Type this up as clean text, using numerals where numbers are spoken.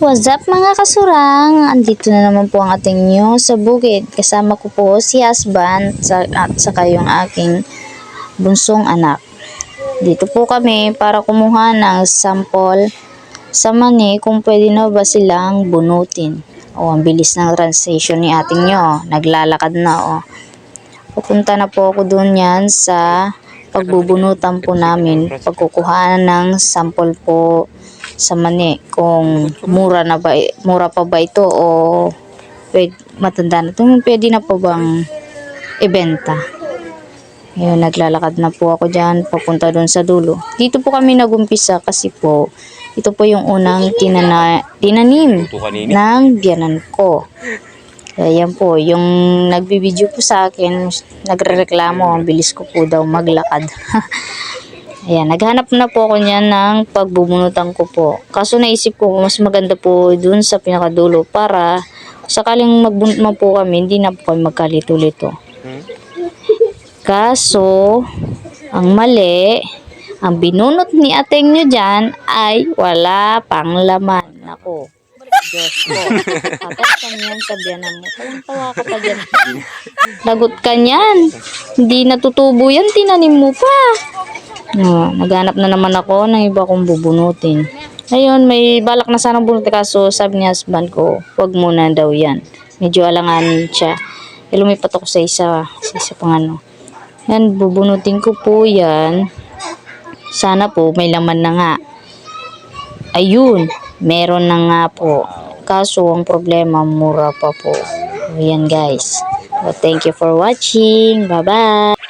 What's up mga kasurang? Andito na naman po ang ating nyo sa bukid. Kasama ko po si husband at saka yung aking bunsong anak. Dito po kami para kumuha ng sample sa mani kung pwede na ba silang bunutin. Ang bilis ng translation ni ating nyo. Naglalakad na Pupunta na po ako doon yan sa pagbubunutan po namin. Pagkukuhaan ng sample po sa mani kung mura pa ba ito o matanda na ito, pwede na po bang ibenta. Ngayon, naglalakad na po ako dyan papunta doon sa dulo. Dito po kami nagumpisa kasi po ito po yung unang tinanim ng biyanan ko. Kaya yan po, yung nagbibideo po sa akin, nagrereklamo, ang bilis ko po daw maglakad. Ayan, naghanap na po ako niyan ng pagbubunutan ko po. Kaso naisip ko, mas maganda po dun sa pinakadulo para sakaling magbunot man po kami, hindi na po kami magkalito-lito. Kaso, ang mali, ang binunot ni ateng nyo dyan ay wala pang laman. Ako, Diyos ko. Atas ka niyan sa biyanan mo. Tawang-tawa ka pa dyan. Lagot ka niyan. Hindi natutubo yan, tinanim mo pa. Naghanap na naman ako ng iba kong bubunutin. Ayun, may balak na sanang bunutin kaso sabi ni husband ko, wag muna daw yan. Medyo alanganin siya. Lumipat ako sa isa pang ano. Yan, bubunutin ko po yan. Sana po may laman na nga. Ayun, meron na nga po. Kaso ang problema, mura pa po. Ayan guys. So, thank you for watching. Bye-bye.